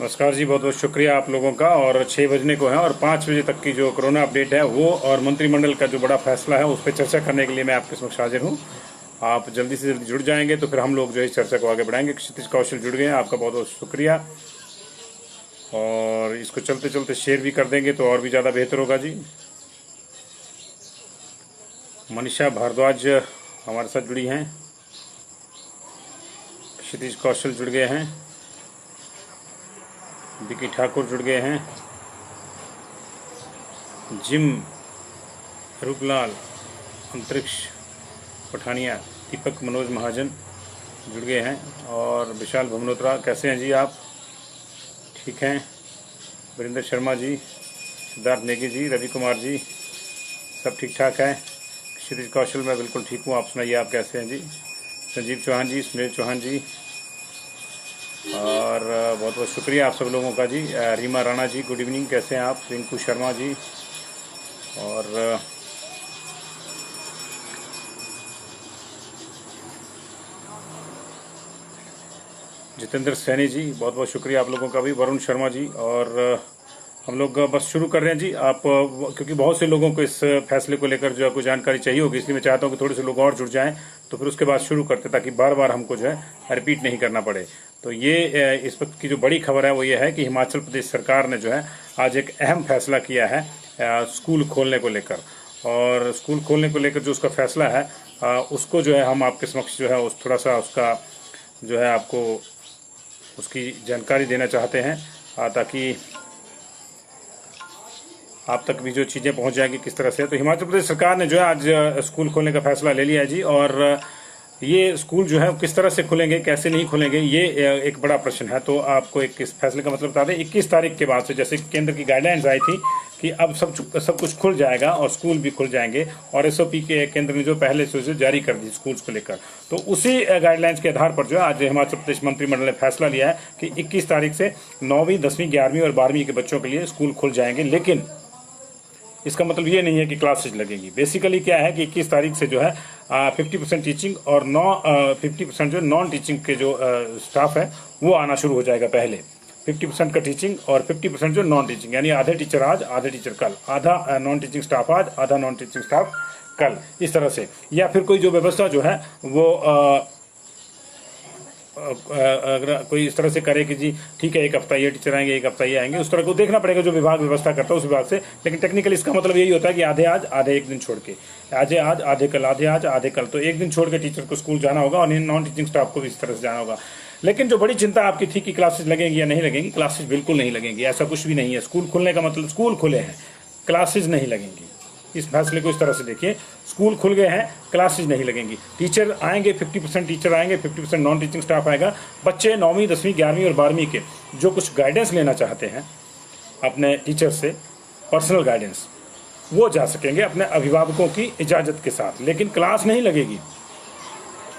नमस्कार जी, बहुत बहुत शुक्रिया आप लोगों का। और 6 बजने को है और 5 बजे तक की जो कोरोना अपडेट है वो और मंत्रिमंडल का जो बड़ा फैसला है उस पर चर्चा करने के लिए मैं आपके समक्ष हाजिर हूँ। आप जल्दी से जल्दी जुड़ जाएंगे तो फिर हम लोग जो है इस चर्चा को आगे बढ़ाएंगे। क्षितिज कौशल जुड़ गए हैं, आपका बहुत बहुत शुक्रिया। और इसको चलते चलते शेयर भी कर देंगे तो और भी ज़्यादा बेहतर होगा जी। मनीषा भारद्वाज हमारे साथ जुड़ी हैं, क्षितिज कौशल जुड़ गए हैं, विकी ठाकुर जुड़ गए हैं, जिम रूपलाल, अंतरिक्ष पठानिया, दीपक मनोज महाजन जुड़ गए हैं और विशाल भमनोत्रा। कैसे हैं जी आप? ठीक हैं। वीरेंद्र शर्मा जी, सिद्धार्थ नेगी जी, रवि कुमार जी, सब ठीक ठाक है। क्षितिज कौशल मैं बिल्कुल ठीक हूँ, आप सुनाइए आप कैसे हैं जी? संजीव चौहान जी, सुनील चौहान जी, और बहुत बहुत शुक्रिया आप सब लोगों का जी। रीमा राणा जी, गुड इवनिंग, कैसे हैं आप? रिंकू शर्मा जी, और जितेंद्र सैनी जी, बहुत बहुत शुक्रिया आप लोगों का भी। वरुण शर्मा जी, और हम लोग बस शुरू कर रहे हैं जी। आप क्योंकि बहुत से लोगों को इस फैसले को लेकर जो है कोई जानकारी चाहिए होगी, इसलिए मैं चाहता हूं कि थोड़े से लोग और जुड़ जाएं तो फिर उसके बाद शुरू करते, ताकि बार बार हमको जो है रिपीट नहीं करना पड़े। तो ये इस वक्त की जो बड़ी खबर है वो ये है कि हिमाचल प्रदेश सरकार ने जो है आज एक अहम फैसला किया है स्कूल खोलने को लेकर। और स्कूल खोलने को लेकर जो उसका फैसला है उसको जो है हम आपके समक्ष जो है उस थोड़ा सा उसका जो है आपको उसकी जानकारी देना चाहते हैं, ताकि आप तक भी जो चीज़ें पहुंच जाएंगी किस तरह से। तो हिमाचल प्रदेश सरकार ने जो है आज स्कूल खोलने का फैसला ले लिया है जी। और ये स्कूल जो है किस तरह से खुलेंगे, कैसे नहीं खुलेंगे, ये एक बड़ा प्रश्न है। तो आपको एक इस फैसले का मतलब बता दें, 21 तारीख के बाद से जैसे केंद्र की गाइडलाइंस आई थी कि अब सब कुछ खुल जाएगा और स्कूल भी खुल जाएंगे, और एसओपी के केंद्र ने जो पहले से जारी कर दी स्कूल्स को लेकर, तो उसी गाइडलाइंस के आधार पर जो है आज हिमाचल प्रदेश मंत्रिमंडल ने फैसला लिया है कि 21 तारीख से 9वीं, 10वीं, 11वीं और 12वीं के बच्चों के लिए स्कूल खुल जाएंगे। लेकिन इसका मतलब ये नहीं है कि क्लासेज लगेंगी। बेसिकली क्या है कि 21 तारीख से जो है 50% टीचिंग और 50% जो नॉन टीचिंग के जो स्टाफ है वो आना शुरू हो जाएगा। पहले 50% का टीचिंग और 50% जो नॉन टीचिंग, यानी आधे टीचर आज, आधे टीचर कल, आधा नॉन टीचिंग स्टाफ आज, आधा नॉन टीचिंग स्टाफ कल, इस तरह से। या फिर कोई जो व्यवस्था जो है वो अगर कोई इस तरह से करे कि जी ठीक है, एक हफ्ता ये टीचर आएंगे, एक हफ्ता ये आएंगे, उस तरह को देखना पड़ेगा जो विभाग व्यवस्था करता है उस विभाग से। लेकिन टेक्निकली इसका मतलब यही होता है कि आधे आज, आधे एक दिन छोड़ के, आधे आज, आधे कल, आधे आज, आधे कल, तो एक दिन छोड़ के टीचर को स्कूल जाना होगा और नॉन टीचिंग स्टाफ को भी इस तरह से जाना होगा। लेकिन जो बड़ी चिंता आपकी थी कि क्लासेज लगेंगी या नहीं लगेंगी, क्लासेज बिल्कुल नहीं लगेंगी, ऐसा कुछ भी नहीं है। स्कूल खुलने का मतलब स्कूल खुले हैं, क्लासेज नहीं लगेंगी। इस फैसले को इस तरह से देखिए, स्कूल खुल गए हैं, क्लासेज नहीं लगेंगी। टीचर आएंगे, 50% टीचर आएंगे, 50% नॉन टीचिंग स्टाफ आएगा। बच्चे 9वीं, 10वीं, 11वीं और 12वीं के जो कुछ गाइडेंस लेना चाहते हैं अपने टीचर से, पर्सनल गाइडेंस, वो जा सकेंगे अपने अभिभावकों की इजाज़त के साथ। लेकिन क्लास नहीं लगेगी।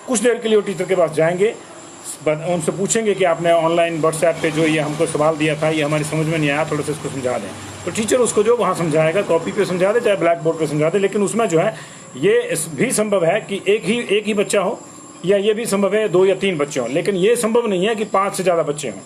कुछ देर के लिए वो टीचर के पास जाएंगे, उनसे पूछेंगे कि आपने ऑनलाइन व्हाट्सएप पे जो ये हमको सवाल दिया था, ये हमारी समझ में नहीं आया, थोड़ा सा इसको समझा दें। तो टीचर उसको जो वहाँ समझाएगा, कॉपी पे समझा दे चाहे ब्लैक बोर्ड पे समझा दे। लेकिन उसमें जो है ये भी संभव है कि एक ही बच्चा हो, या ये भी संभव है 2 या 3 बच्चे हों। लेकिन ये संभव नहीं है कि 5 से ज़्यादा बच्चे हों,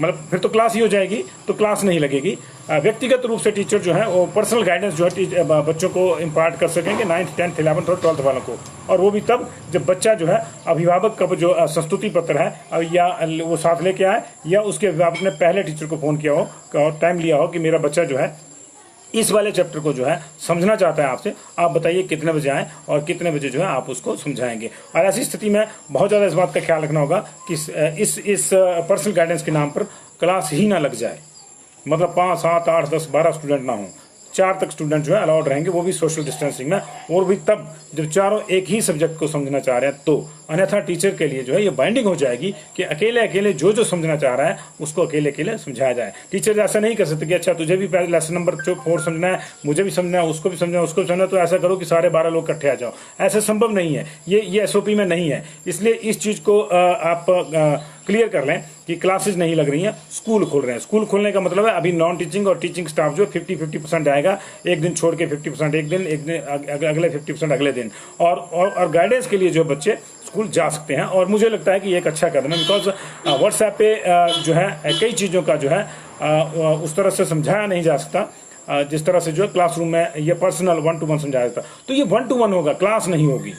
मतलब फिर तो क्लास ही हो जाएगी, तो क्लास नहीं लगेगी। व्यक्तिगत रूप से टीचर जो है वो पर्सनल गाइडेंस जो है बच्चों को इम्पार्ट कर सकेंगे, 9th, 10th, 11th और 12th वालों को। और वो भी तब जब बच्चा जो है अभिभावक का जो संस्तुति पत्र है या वो साथ लेके आए, या उसके अभिभावक ने पहले टीचर को फ़ोन किया हो और टाइम लिया हो कि मेरा बच्चा जो है इस वाले चैप्टर को जो है समझना चाहता है आपसे, आप बताइए कितने बजे आएँ और कितने बजे जो है आप उसको समझाएंगे। और ऐसी स्थिति में बहुत ज़्यादा इस बात का ख्याल रखना होगा कि इस पर्सनल गाइडेंस के नाम पर क्लास ही ना लग जाए। मतलब 5, 7, 8, 10, 12 स्टूडेंट ना हों, 4 तक स्टूडेंट जो है अलाउड रहेंगे, वो भी सोशल डिस्टेंसिंग में, और भी तब जब चारों एक ही सब्जेक्ट को समझना चाह रहे हैं तो। अन्यथा टीचर के लिए जो है ये बाइंडिंग हो जाएगी कि अकेले अकेले जो समझना चाह रहा है उसको अकेले अकेले समझाया जाए। टीचर ऐसा नहीं कर सकते कि अच्छा तुझे भी लेसन नंबर 4 समझना है, मुझे भी समझना है, उसको भी समझना है, उसको भी समझना है, तो ऐसा करो कि सारे 12 लोग इकट्ठे आ जाओ। ऐसा संभव नहीं है, ये एसओपी में नहीं है। इसलिए इस चीज़ को आप क्लियर कर लें कि क्लासेज नहीं लग रही हैं, स्कूल खुल रहे हैं। स्कूल खुलने का मतलब है अभी नॉन टीचिंग और टीचिंग स्टाफ जो 50-50% आएगा, एक दिन छोड़ के 50% एक दिन अगले 50% अगले दिन, और गाइडेंस के लिए जो बच्चे स्कूल जा सकते हैं। और मुझे लगता है कि ये एक अच्छा कदम है, बिकॉज व्हाट्सएप पे जो है कई चीज़ों का जो है उस तरह से समझाया नहीं जा सकता जिस तरह से जो है क्लासरूम में ये पर्सनल 1-to-1 समझाया जाता। तो ये 1-to-1 होगा, क्लास नहीं होगी,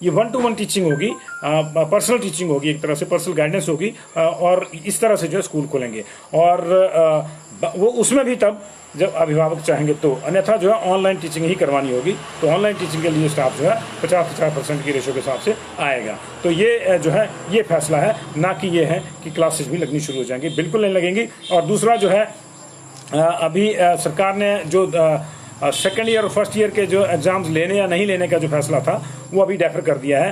ये 1-to-1 टीचिंग होगी, पर्सनल टीचिंग होगी, एक तरह से पर्सनल गाइडेंस होगी, और इस तरह से जो है स्कूल खोलेंगे। और वो उसमें भी तब जब अभिभावक चाहेंगे तो, अन्यथा जो है ऑनलाइन टीचिंग ही करवानी होगी। तो ऑनलाइन टीचिंग के लिए स्टाफ जो है 50-50% की रेशो के हिसाब से आएगा। तो ये जो है ये फैसला है, ना कि ये है कि क्लासेस भी लगनी शुरू हो जाएंगी, बिल्कुल नहीं लगेंगी। और दूसरा जो है अभी सरकार ने जो सेकेंड ईयर और फर्स्ट ईयर के जो एग्जाम्स लेने या नहीं लेने का जो फैसला था वो अभी डेफर कर दिया है।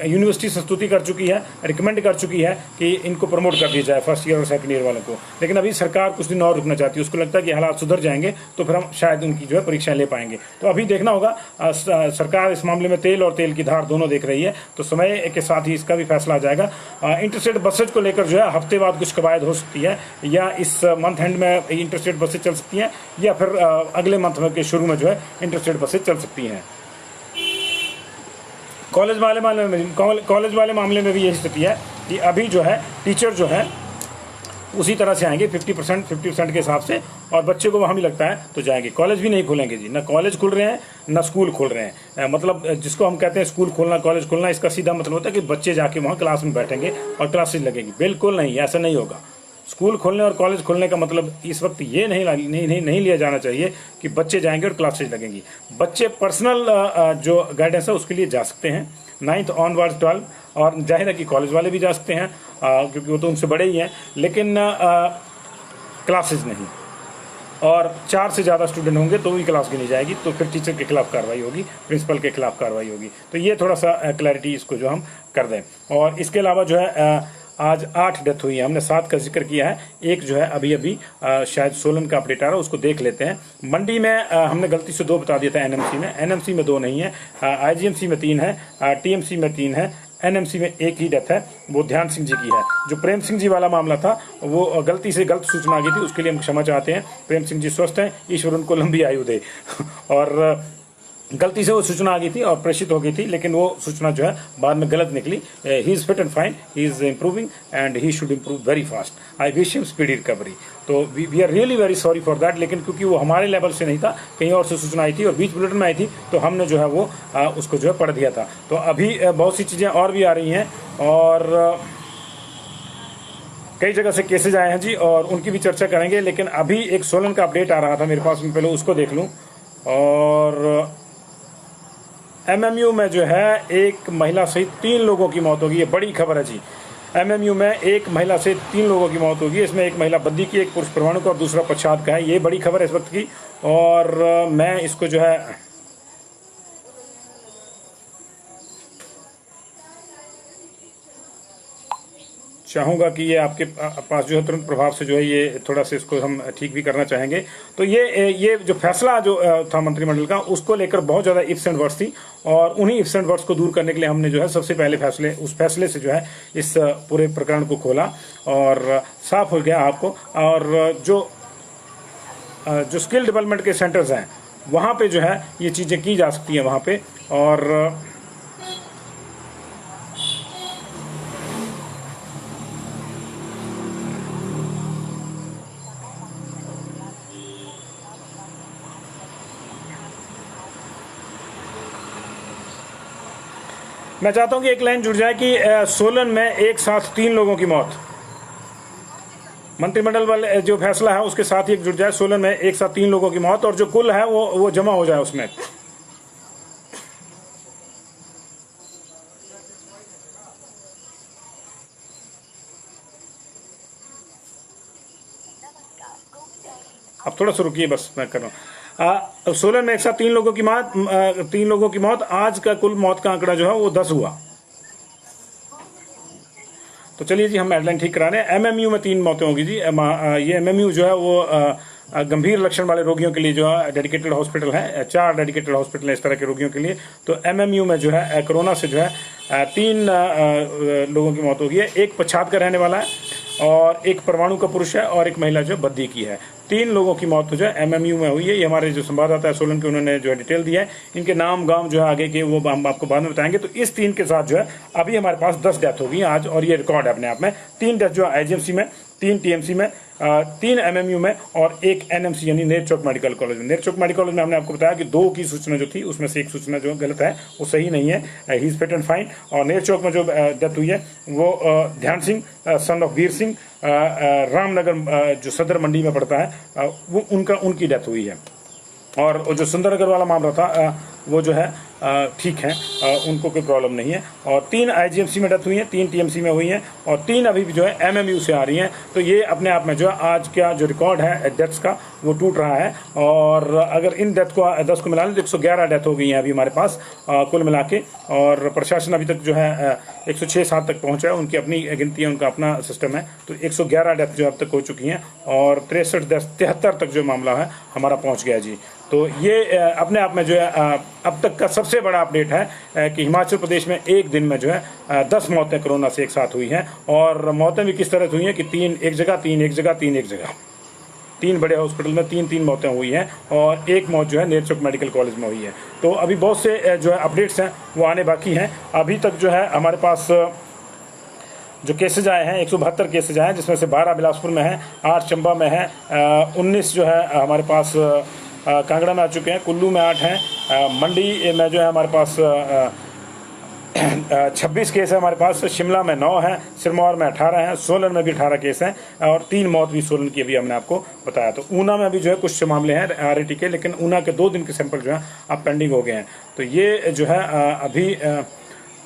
यूनिवर्सिटी संस्तुति कर चुकी है, रिकमेंड कर चुकी है कि इनको प्रमोट कर दिया जाए फर्स्ट ईयर और सेकंड ईयर वालों को, लेकिन अभी सरकार कुछ दिन और रुकना चाहती है। उसको लगता है कि हालात सुधर जाएंगे तो फिर हम शायद उनकी जो है परीक्षाएं ले पाएंगे। तो अभी देखना होगा, सरकार इस मामले में तेल और तेल की धार दोनों देख रही है, तो समय के साथ ही इसका भी फैसला आ जाएगा। इंटरस्टेट बसेज को लेकर जो है हफ्ते बाद कुछ कवायद हो सकती है, या इस मंथ एंड में इंटरस्टेट बसेज चल सकती हैं, या फिर अगले मंथ के शुरू में जो है इंटरस्टेट बसेज चल सकती हैं। कॉलेज वाले मामले में भी यही स्थिति है कि अभी जो है टीचर जो है उसी तरह से आएंगे 50% के हिसाब से, और बच्चे को वहाँ भी लगता है तो जाएंगे। कॉलेज भी नहीं खुलेंगे जी, ना कॉलेज खुल रहे हैं ना स्कूल खुल रहे हैं। मतलब जिसको हम कहते हैं स्कूल खोलना कॉलेज खोलना, इसका सीधा मतलब होता है कि बच्चे जाके वहाँ क्लास में बैठेंगे और क्लासेज लगेगी। बिल्कुल नहीं, ऐसा नहीं होगा। स्कूल खोलने और कॉलेज खोलने का मतलब इस वक्त ये नहीं लिया जाना चाहिए कि बच्चे जाएंगे और क्लासेज लगेंगी। बच्चे पर्सनल जो गाइडेंस है उसके लिए जा सकते हैं 9th ऑनवर्ड्स 12, और जाहिर है कि कॉलेज वाले भी जा सकते हैं क्योंकि वो तो उनसे बड़े ही हैं, लेकिन क्लासेज नहीं। और 4 से ज़्यादा स्टूडेंट होंगे तो भी क्लास गिनी जाएगी, तो फिर टीचर के खिलाफ कार्रवाई होगी, प्रिंसिपल के खिलाफ कार्रवाई होगी। तो ये थोड़ा सा क्लैरिटी इसको जो हम कर दें। और इसके अलावा जो है आज 8 डेथ हुई है, हमने 7 का जिक्र किया है, एक जो है अभी शायद सोलन का अपडेट आ रहा है, उसको देख लेते हैं। मंडी में हमने गलती से 2 बता दिया था, एनएमसी में 2 नहीं है, आईजीएमसी में 3 है, टीएमसी में 3 है, एनएमसी में 1 ही डेथ है, वो ध्यान सिंह जी की है। जो प्रेम सिंह जी वाला मामला था वो गलती से गलत सूचना आ गई थी, उसके लिए हम क्षमा चाहते हैं। प्रेम सिंह जी स्वस्थ हैं, ईश्वर उनको लंबी आयु दे। और गलती से वो सूचना आ गई थी और प्रेषित हो गई थी, लेकिन वो सूचना जो है बाद में गलत निकली। He is fit and fine, he is improving and he should improve very fast. I wish him speedy recovery. तो we are really very sorry for that, लेकिन क्योंकि वो हमारे लेवल से नहीं था, कहीं और से सूचना आई थी और बीच बुलेटिन में आई थी, तो हमने जो है वो उसको जो है पढ़ दिया था। तो अभी बहुत सी चीज़ें और भी आ रही हैं, और कई जगह से केसेज आए हैं जी, और उनकी भी चर्चा करेंगे। लेकिन अभी एक सोलन का अपडेट आ रहा था मेरे पास में, पहले उसको देख लूँ। और एमएमयू में जो है एक महिला सहित 3 लोगों की मौत होगी, ये बड़ी खबर है जी। एमएमयू में एक महिला से 3 लोगों की मौत होगी, इसमें एक महिला बद्दी की, एक पुरुष परमाणु का और दूसरा पश्चात का है। ये बड़ी खबर है इस वक्त की, और मैं इसको जो है चाहूँगा कि ये आपके पास जो है तुरंत प्रभाव से जो है ये थोड़ा सा इसको हम ठीक भी करना चाहेंगे। तो ये जो फैसला जो था मंत्रिमंडल का, उसको लेकर बहुत ज़्यादा इफ्स एंड वर्ड्स थी, और उन्हीं इफ्स एंड वर्ड्स को दूर करने के लिए हमने जो है सबसे पहले उस फैसले से जो है इस पूरे प्रकरण को खोला, और साफ हो गया आपको। और जो स्किल डेवलपमेंट के सेंटर्स हैं वहाँ पे जो है ये चीज़ें की जा सकती हैं वहाँ पे। और मैं चाहता हूं कि एक लाइन जुड़ जाए कि सोलन में एक साथ 3 लोगों की मौत, मंत्रिमंडल वाले जो फैसला है उसके साथ ही एक जुड़ जाए, सोलन में एक साथ 3 लोगों की मौत, और जो कुल है वो जमा हो जाए उसमें। अब थोड़ा सा रुकिए, बस मैं कर रहा हूँ। सोलन में एक साथ 3 लोगों की मौत। आज का कुल मौत का आंकड़ा जो है वो 10 हुआ। तो चलिए जी, हम हेडलाइन ठीक करा रहे हैं। एमएमयू में 3 मौतें होगी जी। ये एमएमयू जो है वो गंभीर लक्षण वाले रोगियों के लिए जो है डेडिकेटेड हॉस्पिटल है, 4 डेडिकेटेड हॉस्पिटल है इस तरह के रोगियों के लिए। तो एमएमयू में जो है कोरोना से जो है तीन लोगों की मौत हो गई है। एक पच्छाद का रहने वाला है और एक परमाणु का पुरुष है और एक महिला जो बद्दी की है। 3 लोगों की मौत जो है एमएमयू में हुई है। ये हमारे जो संवाददाता है सोलन के, उन्होंने जो है डिटेल दिया है। इनके नाम गांव जो है आगे के वो हम आपको बाद में बताएंगे। तो इस 3 के साथ जो है अभी हमारे पास 10 डेथ हो गई आज, और ये रिकॉर्ड है अपने आप में। 3 डेथ जो है आईजीएमसी में, 3 टीएमसी में, 3 एमएमयू में और 1 एनएमसी यानी नेर चौक मेडिकल कॉलेज में। नेर चौक मेडिकल कॉलेज में हमने आपको बताया कि 2 की सूचना जो थी उसमें से एक सूचना जो गलत है, वो सही नहीं है, ही इज फिट एंड फाइन। और नेर चौक में जो डेथ हुई है वो ध्यान सिंह सन ऑफ वीर सिंह, रामनगर जो सदर मंडी में पड़ता है, वो उनकी डेथ हुई है। और जो सुंदरनगर वाला मामला था वो जो है ठीक है, उनको कोई प्रॉब्लम नहीं है। और 3 आईजीएमसी में डेथ हुई है, 3 टीएमसी में हुई हैं और 3 अभी भी जो है एमएमयू से आ रही हैं। तो ये अपने आप में जो है आज का जो रिकॉर्ड है डेथ्स का वो टूट रहा है। और अगर इन डेथ को 10 को मिला लें तो 111 डेथ हो गई हैं अभी हमारे पास कुल मिला के। और प्रशासन अभी तक जो है 106-7 तक पहुंचा है, उनकी अपनी गिनती है, उनका अपना सिस्टम है। तो 111 डेथ जो अब तक हो चुकी हैं और 63-73 तक जो मामला है हमारा पहुंच गया जी। तो ये अपने आप में जो है अब तक का सबसे बड़ा अपडेट है कि हिमाचल प्रदेश में एक दिन में जो है 10 मौतें कोरोना से एक साथ हुई हैं। और मौतें भी किस तरह से हुई हैं कि 3 एक जगह, 3 एक जगह, 3 एक जगह, 3 बड़े हॉस्पिटल में 3 मौतें हुई हैं और 1 मौत जो है नेर चौक मेडिकल कॉलेज में हुई है। तो अभी बहुत से जो है अपडेट्स हैं वो आने बाकी हैं। अभी तक जो है हमारे पास जो केसेज आए हैं 172 केसेज आए हैं, जिसमें से 12 बिलासपुर में हैं, 8 चंबा में हैं, 19 जो है हमारे पास कांगड़ा में आ चुके हैं, कुल्लू में 8 हैं, मंडी में जो है हमारे पास 26 केस है हमारे पास, शिमला में 9 हैं, सिरमौर में 18 हैं, सोलन में भी 18 केस हैं और 3 मौत भी सोलन की अभी हमने आपको बताया। तो ऊना में भी जो है कुछ मामले हैं आरएटी के, लेकिन ऊना के 2 दिन के सैंपल जो है अब पेंडिंग हो गए हैं। तो ये जो है अभी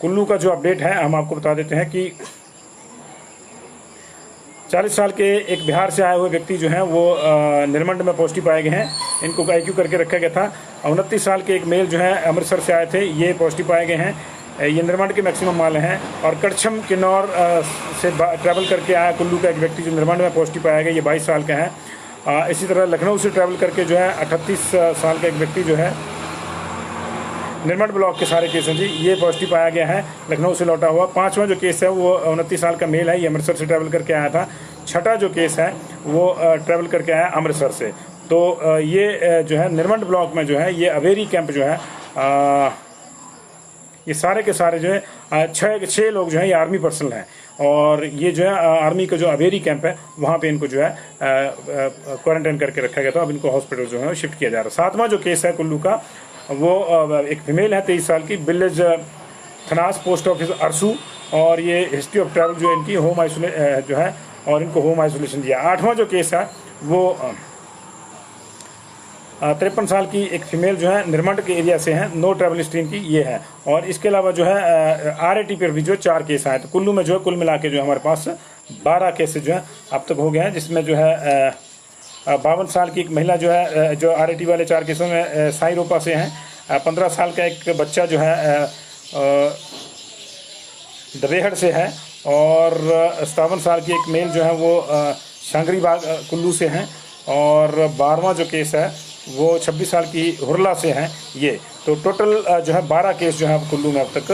कुल्लू का जो अपडेट है हम आपको बता देते हैं कि 40 साल के एक बिहार से आए हुए व्यक्ति जो हैं वो निरमंड में पॉजिटिव पाए गए हैं। इनको आईक्यू करके रखा गया था। 29 साल के एक मेल जो है अमृतसर से आए थे, ये पॉजिटिव पाए गए हैं। ये निरमंड के मैक्सिमम माले हैं। और कड़छम किन्नौर से ट्रैवल करके आया कुल्लू का एक व्यक्ति जो निरमंड में पॉजिटिव पाया गया, ये 22 साल का है। इसी तरह लखनऊ से ट्रैवल करके जो है 38 साल का एक व्यक्ति जो है, निरमंड ब्लॉक के सारे केस हैं जी, ये पॉजिटिव पाया गया है, लखनऊ से लौटा हुआ। 5वां जो केस है वो 29 साल का मेल है, ये अमृतसर से ट्रैवल करके आया था। 6ठा जो केस है वो ट्रैवल करके आया अमृतसर से। तो ये जो है निरमंड ब्लॉक में जो है ये अवेरी कैंप जो है ये सारे के सारे जो है 6 लोग जो है ये आर्मी पर्सनल हैं। और ये जो है आर्मी का जो अवेरी कैंप है वहाँ पे इनको जो है क्वारंटाइन करके रखा गया था। अब इनको हॉस्पिटल जो है शिफ्ट किया जा रहा है। 7वां जो केस है कुल्लू का वो एक फीमेल है 23 साल की, विलेज थनास पोस्ट ऑफिस अरसू। और ये हिस्ट्री ऑफ ट्रैवल जो है इनकी होम आइसोलेशन जो है, और इनको होम आइसोलेशन दिया। 8वां जो केस है वो 53 साल की एक फीमेल जो है निरमंड के एरिया से है, नो ट्रैवल हिस्ट्री की ये है। और इसके अलावा जो है आरएटी पर भी जो 4 केस आए। तो कुल्लू में जो है कुल मिला के जो हमारे पास 12 केसेज जो है अब तक हो गए हैं, जिसमें जो है 52 साल की एक महिला जो है जो आरएटी वाले 4 केसों में साई रोपा से हैं। 15 साल का एक बच्चा जो है दरेहड़ से है। और 57 साल की एक मेल जो है वो शांगरी बाग कुल्लू से हैं। और 12वां जो केस है वो 26 साल की हुरला से हैं ये। तो टोटल जो है 12 केस जो है कुल्लू में अब तक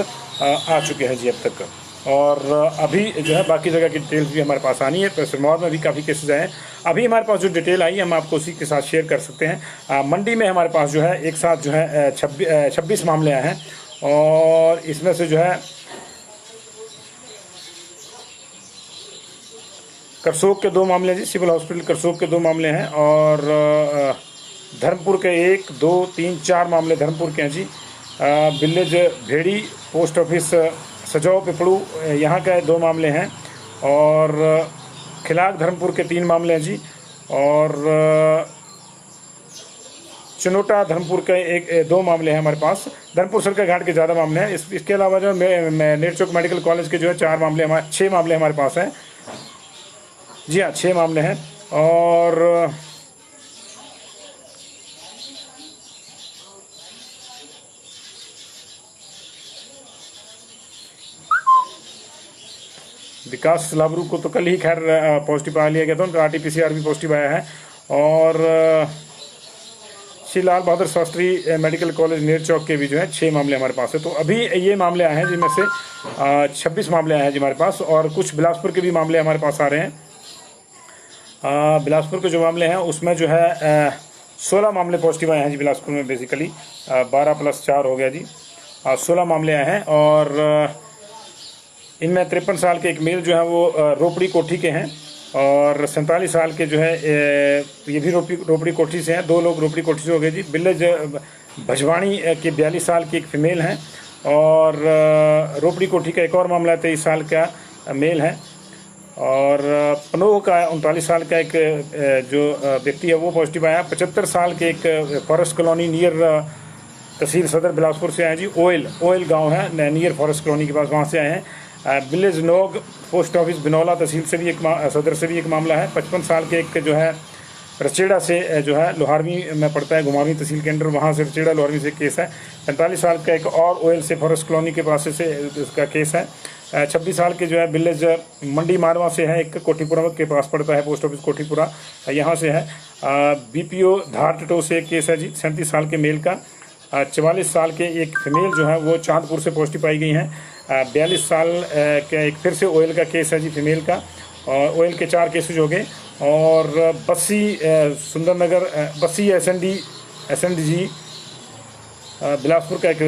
आ चुके हैं जी अब तक। और अभी जो है बाकी जगह की डिटेल्स भी हमारे पास आनी है। तो सिरमौर में भी काफ़ी केसेज आए हैं। अभी हमारे पास जो डिटेल आई है हम आपको उसी के साथ शेयर कर सकते हैं। मंडी में हमारे पास जो है एक साथ जो है 26 मामले आए हैं। और इसमें से जो है करसोग के 2 मामले जी, सिविल हॉस्पिटल करसोग के 2 मामले हैं। और धर्मपुर के 1, 2, 3, 4 मामले धर्मपुर के हैं जी। विलेज भेड़ी पोस्ट ऑफिस सजाओ पिपड़ू यहाँ का 2 मामले हैं। और खिलाग धर्मपुर के 3 मामले हैं जी। और चनोटा धर्मपुर के 2 मामले हैं हमारे पास। धर्मपुर सरका घाट के ज़्यादा मामले हैं। इसके अलावा जो नेर चौक मेडिकल कॉलेज के जो है 6 मामले हमारे पास हैं जी हाँ, 6 मामले हैं। और विकास लाबरू को तो कल ही खैर पॉजिटिव आ लिया गया था, उनका आरटीपीसीआर भी पॉजिटिव आया है। और श्री लाल बहादुर शास्त्री मेडिकल कॉलेज नेर चौक के भी जो है 6 मामले हमारे पास है। तो अभी ये मामले आए हैं जिनमें से 26 मामले आए हैं जी हमारे पास, और कुछ बिलासपुर के भी मामले हमारे पास आ रहे हैं। बिलासपुर के जो मामले हैं उसमें जो है 16 मामले पॉजिटिव आए हैं जी बिलासपुर में। बेसिकली 12 + 4 हो गया जी, 16 मामले आए हैं। और इनमें 53 साल के एक मेल जो है वो रोपड़ी कोठी के हैं, और 47 साल के जो है ये भी रोपड़ी कोठी से हैं। 2 लोग रोपड़ी कोठी से हो गए जी। विलेज भजवाणी के 42 साल की एक फीमेल हैं, और रोपड़ी कोठी का एक और मामला 23 साल का मेल है। और पनोह का 39 साल का एक जो व्यक्ति है वो पॉजिटिव आया। 75 साल के एक फॉरेस्ट कॉलोनी नियर तहसील सदर बिलासपुर से आए जी। ओयल गांव है नियर फॉरेस्ट कॉलोनी के पास, वहाँ से आए हैं। विलेज नोग पोस्ट ऑफिस बिनौला तहसील से भी एक सदर से भी एक मामला है। 55 साल के एक जो है रचेड़ा से जो है लोहारवी में पड़ता है, घुमारवी तहसील के अंडर, वहाँ से रचेड़ा लोहारवी से केस है। 45 साल का एक और ओयल से फॉरेस्ट कॉलोनी के पास से इसका केस है। 26 साल के जो है विलेज मंडी मारवा से है, एक कोठीपुरा के पास पड़ता है, पोस्ट ऑफिस कोठीपुरा, यहाँ से है। BPO धार टटो से एक केस है जी 37 साल के मेल का। 44 साल के एक फीमेल जो है वो चांदपुर से पॉजिटिव पाई गई हैं। 42 साल का एक फिर से ओयल का केस है जी फीमेल का, और ओयल के 4 केसेज हो गए। और बस्सी सुंदरनगर बस्सी SNDG बिलासपुर का एक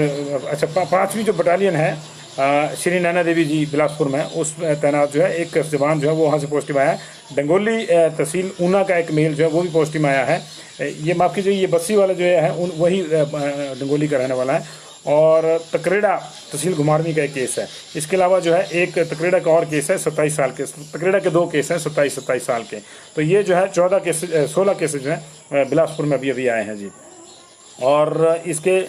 अच्छा 5वीं जो बटालियन है श्री नैना देवी जी बिलासपुर में, उस तैनात जो है एक जवान जो है वो वहाँ से पॉजिटिव आया है। डंगोली तहसील ऊना का एक मेल जो है वो भी पॉजिटिव आया है। ये माफ़ कीजिए, ये बस्सी वाला जो है वही डंगोली का रहने वाला है। और तकरेड़ा तहसील घुमारवी का एक केस है। इसके अलावा जो है एक तकरेड़ा का और केस है 27 साल के। तकरेड़ा के 2 केस हैं 27 साल के। तो ये जो है 16 केसेज जो हैं बिलासपुर में अभी आए हैं जी। और इसके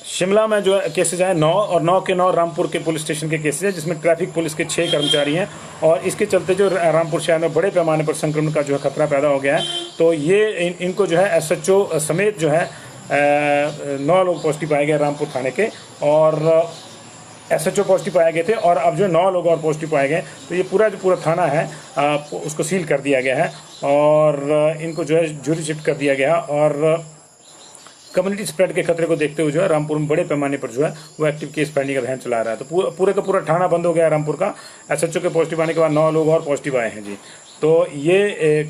शिमला में जो है केसेज हैं 9, और 9 के 9 रामपुर के पुलिस स्टेशन के केसेज हैं, जिसमें ट्रैफिक पुलिस के 6 कर्मचारी हैं। और इसके चलते जो रामपुर शहर में बड़े पैमाने पर संक्रमण का जो है खतरा पैदा हो गया है। तो ये इनको जो है SHO समेत जो है 9 लोग पॉजिटिव पाए गए रामपुर थाने के, और SHO पॉजिटिव पाए गए थे। और अब जो 9 लोग और पॉजिटिव पाए गए, तो ये पूरा जो पूरा थाना है उसको सील कर दिया गया है, और इनको जो है ज्यूरी शिफ्ट कर दिया गया। और कम्युनिटी स्प्रेड के खतरे को देखते हुए जो है रामपुर में बड़े पैमाने पर जो है वो एक्टिव केस फाइंडिंग अभियान चला रहा है। तो पूरे का पूरा थाना बंद हो गया रामपुर का। SHO के पॉजिटिव आने के बाद 9 लोग और पॉजिटिव आए हैं जी। तो ये एक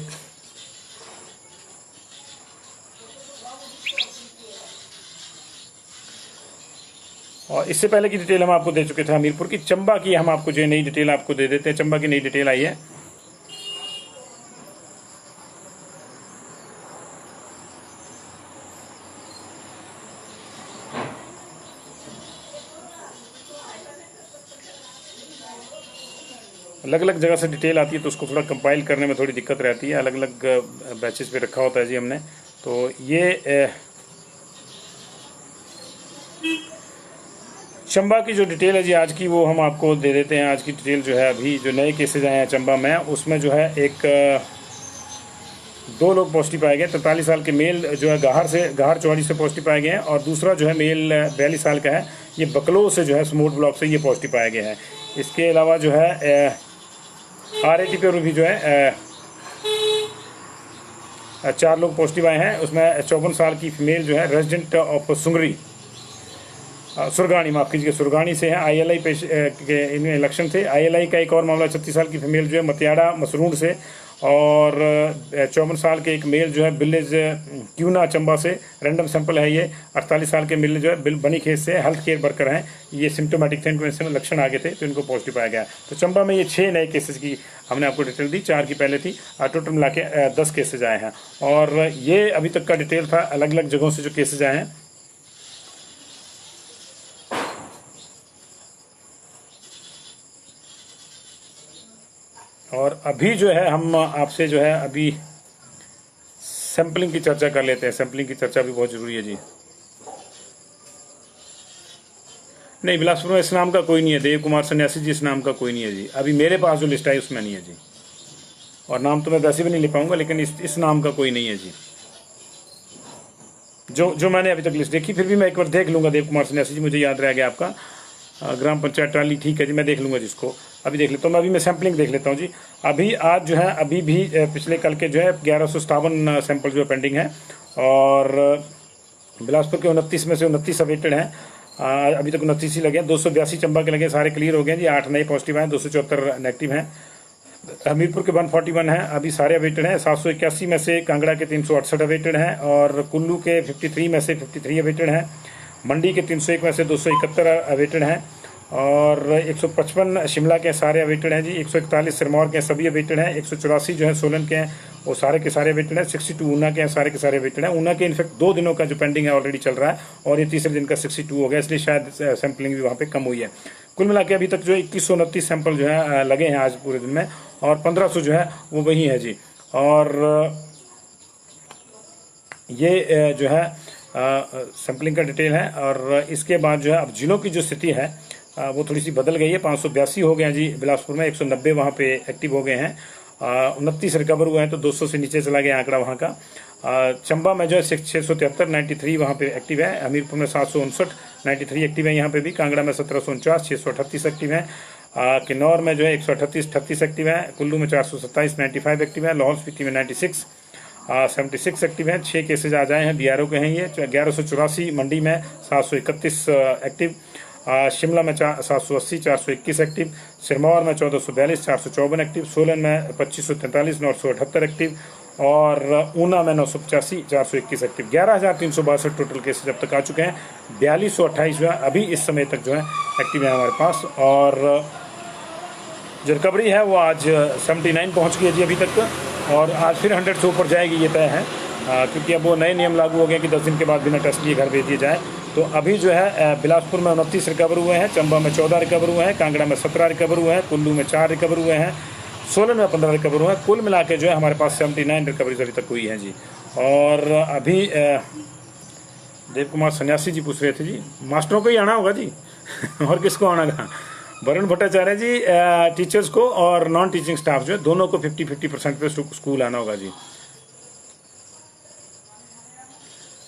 और इससे पहले की डिटेल हम आपको दे चुके थे हमीरपुर की। चंबा की हम आपको जो नई डिटेल आपको दे देते हैं। चंबा की नई डिटेल आई है। अलग अलग जगह से डिटेल आती है, तो उसको थोड़ा कंपाइल करने में थोड़ी दिक्कत रहती है। अलग अलग बैचेस पे रखा होता है जी हमने। तो ये चंबा की जो डिटेल है जी आज की, वो हम आपको दे देते हैं। आज की डिटेल जो है अभी जो नए केसेज आए हैं चंबा में, उसमें जो है एक 2 लोग पॉजिटिव पाए गए। 43 साल के मेल जो है गाहर चौड़ी से पॉजिटिव पाए गए हैं, और दूसरा जो है मेल 42 साल का है, ये बकलो से जो है स्मोट ब्लॉक से ये पॉजिटिव पाए गए हैं। इसके अलावा जो है RAT पे भी जो है 4 लोग पॉजिटिव आए हैं। उसमें 54 साल की फीमेल जो है रेजिडेंट ऑफ सुरगानी, माफ़ कीजिए, सुरगानी से है। ILI के इनमें इलेक्शन थे। ILI का एक और मामला 36 साल की फीमेल जो है मतियाड़ा मसरूंड से, और 54 साल के एक मेल जो है विलेज क्यूना चंबा से, रैंडम सैंपल है ये। 48 साल के मेल जो है बनी खेत से, हेल्थ केयर वर्कर हैं। ये सिम्टोमेटिक थे, इनको इसमें लक्षण आ गए थे, तो इनको पॉजिटिव पाया गया। तो चंबा में ये 6 नए केसेज की हमने आपको डिटेल दी, 4 की पहले थी। टोटल मिला के 10 केसेज आए हैं। और ये अभी तक का डिटेल था अलग अलग जगहों से जो केसेज आए हैं। और अभी जो है हम आपसे जो है अभी सैम्पलिंग की चर्चा कर लेते हैं। सैम्पलिंग की चर्चा भी बहुत ज़रूरी है जी। नहीं, बिलासपुर में इस नाम का कोई नहीं है। देव कुमार सन्यासी जी इस नाम का कोई नहीं है जी। अभी मेरे पास जो लिस्ट आई उसमें नहीं है जी। और नाम तो मैं वैसे भी नहीं ले पाऊंगा, लेकिन इस नाम का कोई नहीं है जी। जो मैंने अभी तक लिस्ट देखी, फिर भी मैं एक बार देख लूंगा। देव कुमार सन्यासी जी मुझे याद रह गया आपका। ग्राम पंचायत टाली, ठीक है जी, मैं देख लूँगा जिसको, अभी देख लेता हूँ मैं। अभी मैं सैम्पलिंग देख लेता हूँ जी। अभी आज जो है, अभी भी पिछले कल के जो है 1157 सैंपल जो है पेंडिंग है, और बिलासपुर के 29 में से 29 अवेटेड हैं। अभी तक 29 ही लगे हैं। 282 चंबा के लगे, सारे क्लियर हो गए जी। 8 नए पॉजिटिव हैं, 274 नेगेटिव हैं। हमीरपुर के 141 हैं, अभी सारे अवेटेड हैं। 781 में से कांगड़ा के 368 अवेटेड हैं, और कुल्लू के 53 में से 53 अवेटेड हैं। मंडी के 301 में से 271 अवेटेड हैं, और 155 शिमला के सारे अवेटेड हैं जी। 141 सिरमौर के सभी अवेटेड हैं। 184 जो है सोलन के हैं, वो सारे के सारे अवेटेड हैं। 62 ऊना के हैं, सारे के सारे अवेटेड हैं। ऊना के इनफैक्ट 2 दिनों का जो पेंडिंग है ऑलरेडी चल रहा है, और ये तीसरे दिन का 62 हो गया, इसलिए शायद सैंपलिंग भी वहाँ पे कम हुई है। कुल मिला के अभी तक जो 2129 सैंपल जो है लगे हैं आज पूरे दिन में, और 1500 जो है वो वही है जी। और ये जो है सैम्पलिंग का डिटेल है। और इसके बाद जो है अब जिलों की जो स्थिति है वो थोड़ी सी बदल गई है। 582 हो गए हैं जी बिलासपुर में, 190 वहाँ पे एक्टिव हो गए हैं। 29 रिकवर हुए हैं, तो 200 से नीचे चला गया आंकड़ा वहाँ का। चंबा में जो है 673 93 वहाँ पे एक्टिव है। हमीरपुर में 759 93 एक्टिव है यहाँ पे भी। कांगड़ा में 1749 638 एक्टिव है। किन्नौर में जो है 138 38 एक्टिव है। कुल्लू में 427 95 एक्टिव है। लाहौल स्पीति में 96 76 एक्टिव हैं। 6 केसेज आ जाए हैं, बीआरओ के हैं ये। 1184 मंडी में 731 एक्टिव। शिमला में 780 421 एक्टिव। सिरमौर में 1442 454 एक्टिव। सोलन में 2543 978 एक्टिव, और ऊना में 985 421 एक्टिव। 11,362 टोटल केसेज अब तक आ चुके हैं। 4228 जो है अभी इस समय तक जो है एक्टिव है हमारे पास, और जो रिकवरी है वो आज 79 पहुंच गई है जी अभी तक, और आज फिर 100 से ऊपर जाएगी ये तय है, क्योंकि अब वो नए नियम लागू हो गए कि 10 दिन के बाद बिना टेस्ट लिए घर भेज दिए जाए। तो अभी जो है बिलासपुर में 29 रिकवर हुए हैं, चंबा में 14 रिकवर हुए हैं, कांगड़ा में 17 रिकवर हुए हैं, कुल्लू में 4 रिकवर हुए हैं, सोलन में 15 रिकवर हुए हैं। कुल मिला के जो है हमारे पास 79 रिकवरीज अभी तक हुई हैं जी। और अभी देव कुमार सन्यासी जी पूछ रहे थे जी, मास्टरों को ही आना होगा जी और किसको आना कहाँ? वरुण भट्टाचार्य जी, टीचर्स को और नॉन टीचिंग स्टाफ जो है दोनों को 50-50% पे स्कूल आना होगा जी।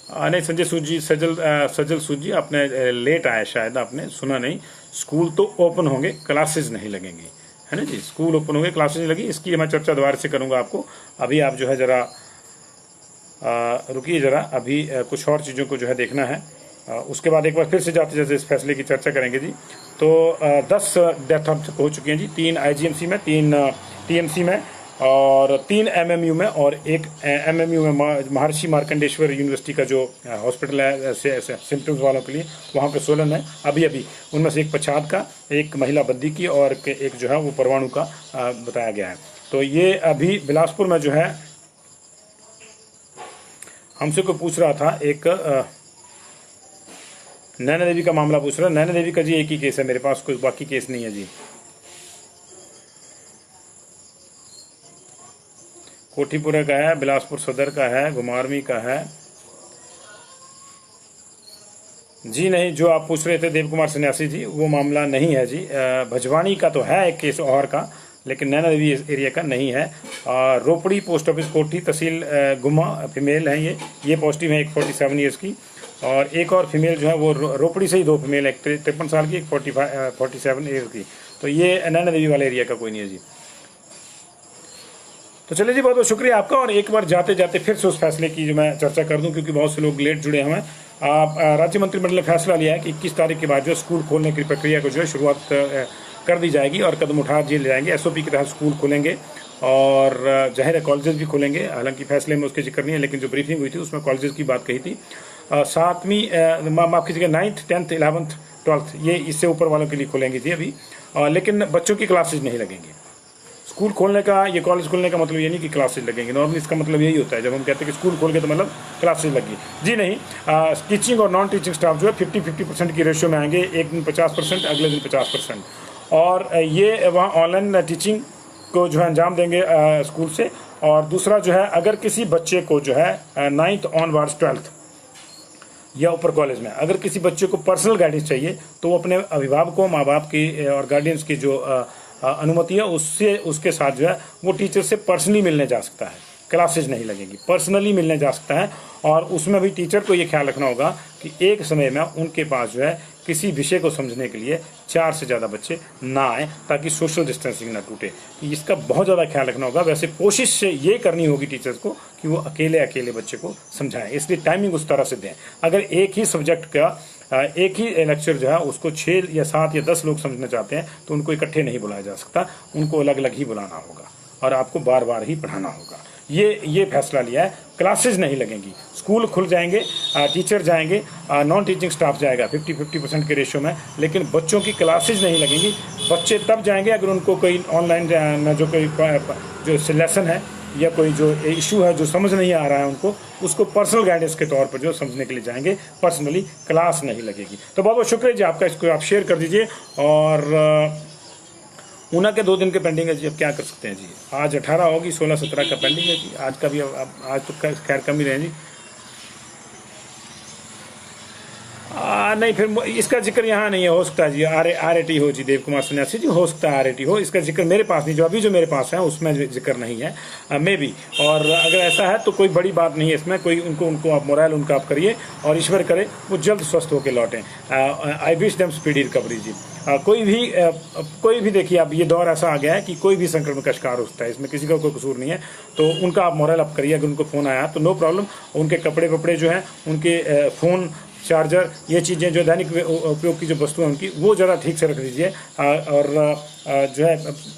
नहीं संजय सूद जी, सजल सूद जी, आपने लेट आया शायद, आपने सुना नहीं। स्कूल तो ओपन होंगे, क्लासेज नहीं लगेंगी, है ना जी। स्कूल ओपन होंगे, क्लासेज नहीं लगी, इसकी मैं चर्चा दोबारा से करूंगा आपको। अभी आप जो है जरा रुकिए जरा, अभी कुछ और चीज़ों को जो है देखना है। उसके बाद एक बार फिर से जाते जाते इस फैसले की चर्चा करेंगे जी। तो 10 डेथ अब तक हो चुकी हैं जी, 3 आईजीएमसी में, 3 टीएमसी में, और 3 एमएमयू में, और 1 एमएमयू में महर्षि मार्कंडेश्वर यूनिवर्सिटी का जो हॉस्पिटल है सिम्टम्स वालों के लिए, वहाँ पे 16 है अभी उनमें से एक पछाद का, एक महिला बद्दी की, और एक जो है वो परवाणु का बताया गया है। तो ये अभी बिलासपुर में जो है हमसे कोई पूछ रहा था, एक नैना देवी का मामला पूछ रहा है। नैना देवी का जी एक ही केस है मेरे पास, कोई बाकी केस नहीं है जी। कोठीपुरा का है, बिलासपुर सदर का है, घुमारवी का है जी। नहीं, जो आप पूछ रहे थे देव कुमार सन्यासी जी, वो मामला नहीं है जी। भजवानी का तो है एक केस और का, लेकिन नैना देवी एरिया का नहीं है। रोपड़ी पोस्ट ऑफिस कोठी तहसील गुमा फीमेल है ये पॉजिटिव है, एक 47 ईयर्स की, और एक और फीमेल जो है वो रोपड़ी से ही 2 फीमेल, एक 53 साल की, एक 47 ईयर्स की। तो ये नैना देवी वाले एरिया का कोई नहीं है जी। तो चलिए जी, बहुत बहुत शुक्रिया आपका। और एक बार जाते जाते फिर से उस फैसले की जो मैं चर्चा कर दूं, क्योंकि बहुत से लोग लेट जुड़े हुए हैं। राज्य मंत्रिमंडल ने फैसला लिया है कि 21 तारीख के बाद जो स्कूल खोलने की प्रक्रिया को जो है शुरुआत कर दी जाएगी, और कदम उठा दिए जाएंगे। एसओपी के तहत स्कूल खोलेंगे, और जाहिर है कॉलेजेस भी खोलेंगे। हालांकि फैसले में उसके जिक्र नहीं है, लेकिन जो ब्रीफिंग हुई थी उसमें कॉलेजेस की बात कही थी। 7वीं माफ कीजिएगा 9th 10th 11th 12th ये इससे ऊपर वालों के लिए खोलेंगी थी अभी, लेकिन बच्चों की क्लासेज नहीं लगेंगी। स्कूल खोलने का, ये कॉलेज खोलने का मतलब ये नहीं कि क्लासेज लगेंगे। नॉर्मली इसका मतलब यही होता है, जब हम कहते हैं कि स्कूल खोल के तो मतलब क्लासेज लगी जी नहीं। टीचिंग और नॉन टीचिंग स्टाफ जो है 50-50% की रेशियो में आएंगे। एक दिन 50%, अगले दिन 50%, और ये वहाँ ऑनलाइन टीचिंग को जो है अंजाम देंगे स्कूल से। और दूसरा जो है, अगर किसी बच्चे को जो है 9th ऑनवर्ड्स 12th या ऊपर कॉलेज में अगर किसी बच्चे को पर्सनल गाइडेंस चाहिए, तो वो अपने अभिभावकों, माँ बाप की और गार्डियंस की जो अनुमति है उससे, उसके साथ जो है वो टीचर से पर्सनली मिलने जा सकता है। क्लासेज नहीं लगेंगी, पर्सनली मिलने जा सकता है। और उसमें भी टीचर को ये ख्याल रखना होगा कि एक समय में उनके पास जो है किसी विषय को समझने के लिए 4 से ज़्यादा बच्चे ना आए, ताकि सोशल डिस्टेंसिंग ना टूटे। इसका बहुत ज़्यादा ख्याल रखना होगा। वैसे कोशिश ये करनी होगी टीचर्स को कि वो अकेले अकेले बच्चे को समझाएं, इसलिए टाइमिंग उस तरह से दें। अगर एक ही सब्जेक्ट का एक ही लेक्चर जो है उसको 6 या 7 या 10 लोग समझना चाहते हैं तो उनको इकट्ठे नहीं बुलाया जा सकता, उनको अलग अलग ही बुलाना होगा और आपको बार बार ही पढ़ाना होगा। ये फैसला लिया है। क्लासेज नहीं लगेंगी, स्कूल खुल जाएंगे, टीचर जाएंगे, नॉन टीचिंग स्टाफ जाएगा 50-50% के रेशो में, लेकिन बच्चों की क्लासेज नहीं लगेंगी। बच्चे तब जाएंगे अगर उनको कोई ऑनलाइन जो कोई जो लेसन है या कोई जो इशू है जो समझ नहीं आ रहा है उनको, उसको पर्सनल गाइडेंस के तौर पर जो समझने के लिए जाएंगे, पर्सनली क्लास नहीं लगेगी। तो बहुत बहुत शुक्रिया जी आपका, इसको आप शेयर कर दीजिए। और ऊना के 2 दिन के पेंडिंग है जी, अब क्या कर सकते हैं जी। आज 18 होगी, 16-17 का पेंडिंग है जी। आज का भी आज तो खैर कम ही रहे जी। नहीं, फिर इसका जिक्र यहाँ नहीं है, हो सकता है जी RAT हो जी, देव कुमार सन्यासी जी, हो सकता है RAT हो। इसका जिक्र मेरे पास नहीं, जो अभी जो मेरे पास है उसमें जिक्र नहीं है, मे बी। और अगर ऐसा है तो कोई बड़ी बात नहीं है इसमें, कोई उनको आप मोरल उनका आप करिए और ईश्वर करे वो जल्द स्वस्थ होकर लौटें। I wish them speedy recovery जी। कोई भी देखिए, अब ये दौर ऐसा आ गया है कि कोई भी संक्रमण का शिकार हो सकता है, इसमें किसी का कोई कसूर नहीं है। तो उनका आप मोरल अप करिए। अगर उनको फ़ोन आया तो नो प्रॉब्लम, उनके कपड़े वपड़े जो हैं, उनके फ़ोन, चार्जर, ये चीज़ें जो दैनिक उपयोग की जो वस्तु है उनकी, वो ज़रा ठीक से रख दीजिए। और जो है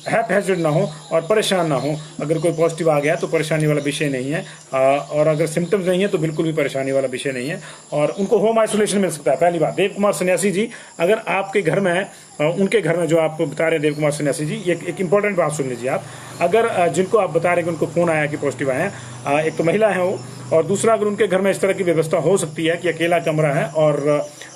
हैप ना हो और परेशान ना हो। अगर कोई पॉजिटिव आ गया तो परेशानी वाला विषय नहीं है, और अगर सिम्टम्स नहीं है तो बिल्कुल भी परेशानी वाला विषय नहीं है। और उनको होम आइसोलेशन मिल सकता है। पहली बात, देव कुमार सन्यासी जी अगर आपके घर में है, उनके घर में जो आपको बता रहे हैं देव कुमार सन्यासी जी, एक इंपॉर्टेंट बात सुन लीजिए आप। अगर जिनको आप बता रहे हैं कि उनको फ़ोन आया कि पॉजिटिव आए हैं, एक तो महिला है वो, और दूसरा अगर उनके घर में इस तरह की व्यवस्था हो सकती है कि अकेला कमरा है और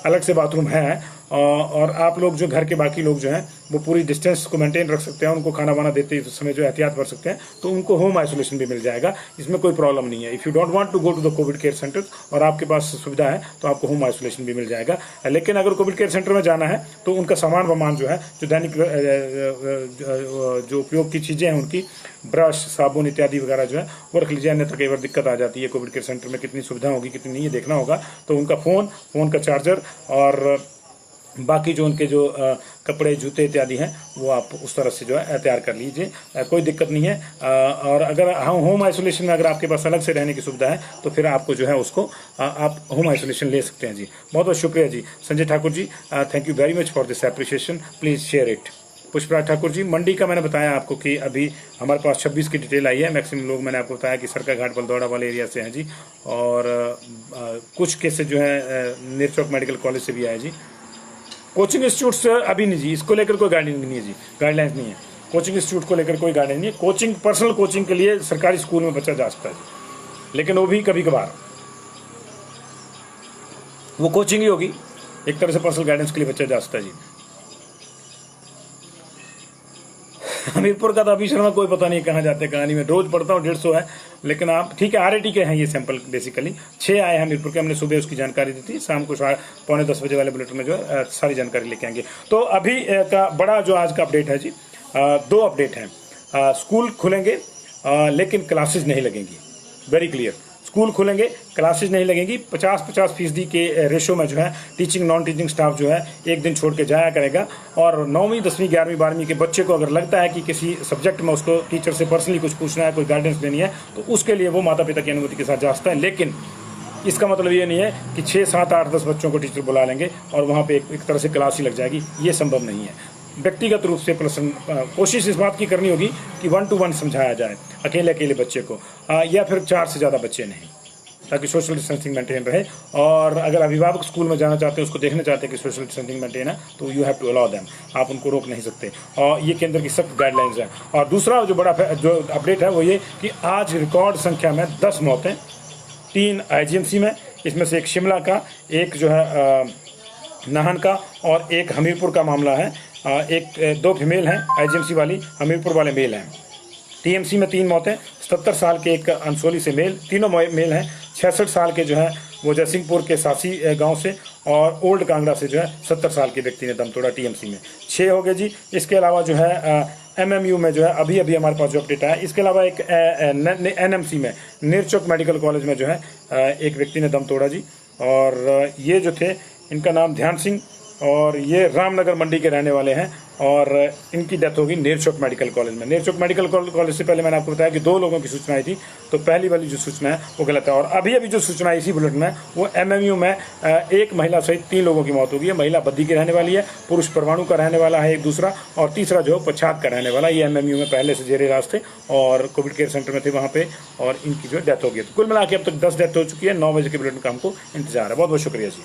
अलग से बाथरूम है, और आप लोग जो घर के बाकी लोग जो हैं वो पूरी डिस्टेंस को मेंटेन रख सकते हैं, उनको खाना वाना देते समय जो एहतियात कर सकते हैं, तो उनको होम आइसोलेशन भी मिल जाएगा। इसमें कोई प्रॉब्लम नहीं है। If you don't want to go to the covid care centre और आपके पास सुविधा है तो आपको होम आइसोलेशन भी मिल जाएगा। लेकिन अगर कोविड केयर सेंटर में जाना है तो उनका सामान वामान जो है, जो दैनिक जो उपयोग की चीज़ें हैं उनकी, ब्रश, साबुन इत्यादि वगैरह जो है वो रख लीजिए, अन्यथा कई बार दिक्कत आ जाती है। कोविड केयर सेंटर में कितनी सुविधा होगी कितनी नहीं, ये देखना होगा। तो उनका फ़ोन का चार्जर और बाकी जो उनके जो कपड़े, जूते इत्यादि हैं वो आप उस तरह से जो है तैयार कर लीजिए, कोई दिक्कत नहीं है। और अगर होम आइसोलेशन में अगर आपके पास अलग से रहने की सुविधा है तो फिर आपको जो है उसको आप होम आइसोलेशन ले सकते हैं जी। बहुत बहुत शुक्रिया जी Sanjay Thakur ji, thank you very much for this appreciation, please share it. Pushpraj Thakur ji, Mandi का मैंने बताया आपको कि अभी हमारे पास 26 की डिटेल आई है। मैक्सिमम लोग मैंने आपको बताया कि सरका घाट बलदौड़ा वाले एरिया से हैं जी, और कुछ केसेज जो है नेरचौक मेडिकल कॉलेज से भी आए जी। कोचिंग इंस्टीट्यूट्स अभी नहीं जी, इसको लेकर कोई गाइडलाइन नहीं है जी, गाइडलाइंस नहीं है। कोचिंग इंस्टीट्यूट को लेकर कोई गाइडलाइन नहीं है। कोचिंग, पर्सनल कोचिंग के लिए सरकारी स्कूल में बच्चा जा सकता है जी, लेकिन वो भी कभी कभार, वो कोचिंग ही होगी, एक तरह से पर्सनल गाइडेंस के लिए बच्चा जा सकता है जी। हमीरपुर का तो अभी शर्मा कोई पता नहीं कहाँ जाते कहानी में, रोज पढ़ता हूँ 150 है, लेकिन आप ठीक है। RAT के हैं ये सैंपल, बेसिकली 6 आए हैं हमीरपुर के। हमने सुबह उसकी जानकारी दी थी, शाम को 9:45 बजे वाले बुलेटिन में जो है सारी जानकारी लेके आएंगे। तो अभी का बड़ा जो आज का अपडेट है जी, 2 अपडेट हैं। स्कूल खुलेंगे लेकिन क्लासेज नहीं लगेंगी, वेरी क्लियर। स्कूल खुलेंगे, क्लासेज नहीं लगेंगी। 50-50% के रेशो में जो है टीचिंग, नॉन टीचिंग स्टाफ जो है एक दिन छोड़ के जाया करेगा। और 9वीं, 10वीं, 11वीं, 12वीं के बच्चे को अगर लगता है कि किसी सब्जेक्ट में उसको टीचर से पर्सनली कुछ पूछना है, कोई गाइडेंस देनी है, तो उसके लिए वो माता पिता की अनुमति के साथ जा सकता है। लेकिन इसका मतलब ये नहीं है कि 6, 7, 8, 10 बच्चों को टीचर बुला लेंगे और वहाँ पे एक तरह से क्लास ही लग जाएगी, ये संभव नहीं है। व्यक्तिगत रूप से कोशिश इस बात की करनी होगी कि 1-to-1 समझाया जाए अकेले अकेले बच्चे को, या फिर 4 से ज़्यादा बच्चे नहीं, ताकि सोशल डिस्टेंसिंग मेंटेन रहे। और अगर अभिभावक स्कूल में जाना चाहते हैं, उसको देखना चाहते हैं कि सोशल डिस्टेंसिंग मेंटेन है, तो you have to allow them, आप उनको रोक नहीं सकते। और ये केंद्र की सख्त गाइडलाइंस है। और दूसरा जो बड़ा जो अपडेट है वो ये कि आज रिकॉर्ड संख्या में 10 मौतें, 3 IGMC में, इसमें से एक शिमला का, एक जो है नाहन का और एक हमीरपुर का मामला है। 2 फीमेल हैं IGMC वाली, हमीरपुर वाले मेल हैं। TMC में 3 मौतें, 77 साल के एक अंसोली से मेल, तीनों मेल हैं। 66 साल के जो है वो जयसिंहपुर के सासी गांव से, और ओल्ड कांगड़ा से जो है 70 साल के व्यक्ति ने दम तोड़ा TMC में। 6 हो गए जी। इसके अलावा जो है MMU में जो है अभी अभी हमारे पास जो अपडेट आया। इसके अलावा एक NMC में, नेरचौक मेडिकल कॉलेज में जो है एक व्यक्ति ने दम तोड़ा जी। और ये जो थे, इनका नाम ध्यान सिंह, और ये रामनगर मंडी के रहने वाले हैं, और इनकी डेथ होगी नेरचौक मेडिकल कॉलेज में। नेरचौक मेडिकल कॉलेज से पहले मैंने आपको बताया कि 2 लोगों की सूचना आई थी, तो पहली वाली जो सूचना है वो गलत है। और अभी अभी जो सूचना इसी बुलेटिन में, वो MMU में एक महिला सहित 3 लोगों की मौत होगी। महिला बद्दी की रहने वाली है, पुरुष परवाणु का रहने वाला है एक दूसरा, और तीसरा जो है पच्छाद का रहने वाला है। ये MMU में पहले से जेरे इलाज थे और कोविड केयर सेंटर में थे वहाँ पे, और इनकी जो डेथ हो गई। तो कुल मिला के अब तक 10 डेथ हो चुकी है। 9 बजे के बुलेटिन का हमको इंतजार है। बहुत बहुत शुक्रिया जी।